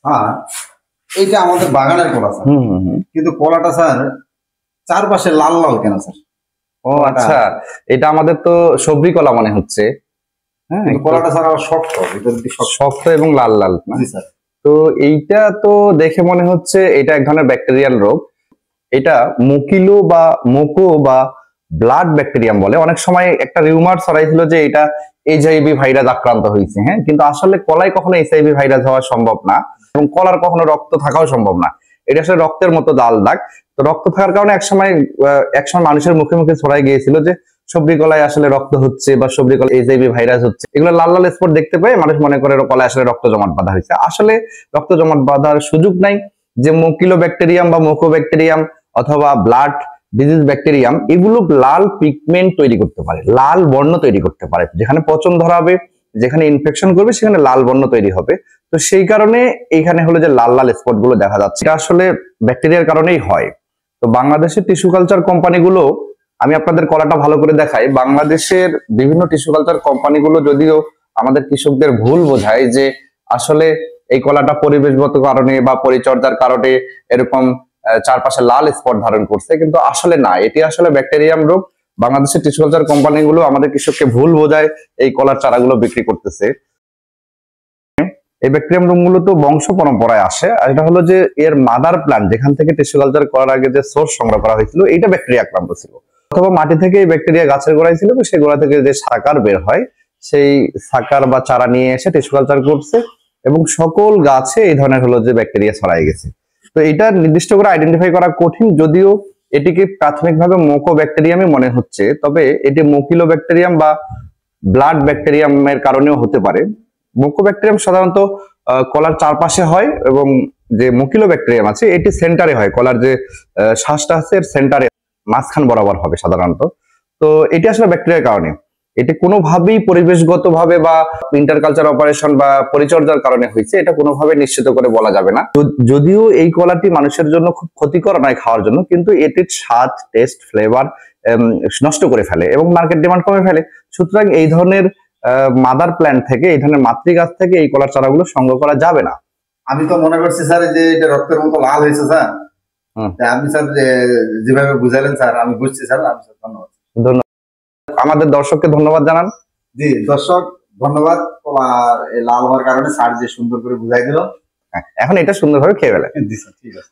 হ্যাঁ, এইটা আমাদের বাগানের কলা স্যার। কিন্তু কলাটা স্যার চারপাশে লাল লাল কেন স্যার? ও আচ্ছা, এটা আমাদের তো সবজি কলা মনে হচ্ছে। হ্যাঁ, কলাটা স্যার আবার শক্ত, শক্ত এবং লাল লাল। জি স্যার। তো এইটা তো দেখে মনে হচ্ছে এটা এক ধরনের ব্যাকটেরিয়াল রোগ। এটা মুকিলো বা মোকো বা ব্লাড ব্যাকটেরিয়াম বলে। অনেক সময় একটা রিউমার ছড়াইছিল যে এটা এইচআইভি ভাইরাস আক্রান্ত হয়েছে। হ্যাঁ, কিন্তু আসলে কলায় কখনো এইচআইভি ভাইরাস হওয়া সম্ভব না এবং কলার কখনো রক্ত থাকাও সম্ভব না। এটা আসলে রক্তের মতো লাল দাগ। তো রক্ত থাকার কারণে একসময় মানুষের মুখে মুখে ছড়াই গিয়েছিল যে সবজি কলায় আসলে রক্ত হচ্ছে বা সবজি কলায় এইচআইভি ভাইরাস হচ্ছে। এগুলো লাল লাল স্পট দেখতে পেয়ে মানুষ মনে করে কলায় আসলে রক্ত জমাট বাঁধা হয়েছে। আসলে রক্ত জমাট বাঁধার সুযোগ নাই। যে মোকিলো ব্যাকটেরিয়াম বা মোকো ব্যাকটেরিয়াম অথবা ব্লাড ডিজিজ ব্যাকটেরিয়াম, এগুলো লাল পিগমেন্ট তৈরি করতে পারে, লাল বর্ণ তৈরি করতে পারে। যেখানে পচন ধরাবে, যেখানে ইনফেকশন করবে, সেখানে লাল বর্ণ তৈরি হবে। তো সেই কারণে এইখানে হলো যে লাল লাল স্পট গুলো দেখা যাচ্ছে, এটা আসলে ব্যাকটেরিয়ার কারণেই হয়। তো বাংলাদেশের টিস্যু কালচার কোম্পানিগুলো, আমি আপনাদের কলাটা ভালো করে দেখাই। বাংলাদেশের বিভিন্ন টিস্যু কালচার কোম্পানিগুলো যদিও আমাদের কৃষকদের ভুল বোঝায় যে আসলে এই কলাটা পরিবেশগত কারণে বা পরিচর্যার কারণে এরকম চারপাশে লাল স্পট ধারণ করছে, কিন্তু আসলে না, এটি আসলে ব্যাকটেরিয়াম রোগ। বাংলাদেশের টিস্যু কালচার কোম্পানিগুলো আমাদের কৃষককে ভুল বোঝায় এই কলার চারাগুলো বিক্রি করতেছে। এই ব্যাকটেরিয়াম রোগ মূলত বংশ পরম্পরায় আসে। আর এটা হলো যে এর মাদার প্ল্যান্ট, যেখান থেকে টিস্যু কালচার করার আগে যে সোর্স সংগ্রহ করা হয়েছিল, এইটা ব্যাকটেরিয়া আক্রান্ত ছিল, অথবা মাটি থেকে এই ব্যাকটেরিয়া গাছের গোড়ায় ছিল, সেই গোড়া থেকে যে সাকার বের হয়, সেই সাকার বা চারা নিয়ে এসে টিস্যু কালচার করছে এবং সকল গাছে এই ধরনের হলো যে ব্যাকটেরিয়া ছড়াই গেছে। তো এটা নির্দিষ্ট করে আইডেন্টিফাই করা কঠিন, যদিও এটিকে প্রাথমিকভাবে মোকো ব্যাকটেরিয়ামই মনে হচ্ছে, তবে এটি মোকিলো ব্যাকটেরিয়াম বা ব্লাড ব্যাকটেরিয়ামের কারণেও হতে পারে। মোকো ব্যাকটেরিয়াম সাধারণত কলার চারপাশে হয় এবং যে মোকিলো ব্যাকটেরিয়াম আছে এটি সেন্টারে হয়। কলার যে শ্বাসটা আছে এর সেন্টারে, মাঝখান বরাবর হবে সাধারণত। তো এটি আসলে ব্যাকটেরিয়ার কারণে, এটি কোনোভাবেই পরিবেশগতভাবে বা ইন্টারকালচার অপারেশন বা পরিচর্যার কারণে হয়েছে, এটা কোনোভাবে নিশ্চিত করে বলা যাবে না। যদিও এই কলাটি মানুষের জন্য খুব ক্ষতিকর নয় খাওয়ার জন্য, কিন্তু এটির স্বাদ, টেস্ট, ফ্লেভার নষ্ট করে ফেলে এবং মার্কেট ডিমান্ড কমে ফেলে। সুতরাং এই ধরনের মাদার প্ল্যান্ট থেকে, এই ধরনের মাতৃগাছ থেকে এই কলার চারাগুলো সংগ্রহ করা যাবে না। আমি তো মনে করছি স্যার যে এটা রক্তের মতো লাল হয়েছে স্যার। আপনি স্যার যেভাবে বুঝালেন স্যার, আমি বুঝছি স্যার। আমি স্যার ধন্যবাদ। ধন্যবাদ। আমাদের দর্শককে ধন্যবাদ জানান। জি দর্শক ধন্যবাদ। কলা লাল হওয়ার কারণে স্যার যে সুন্দর করে বুঝাই দিল, এখন এটা সুন্দরভাবে খেয়ে ফেলে। জি স্যার, ঠিক আছে।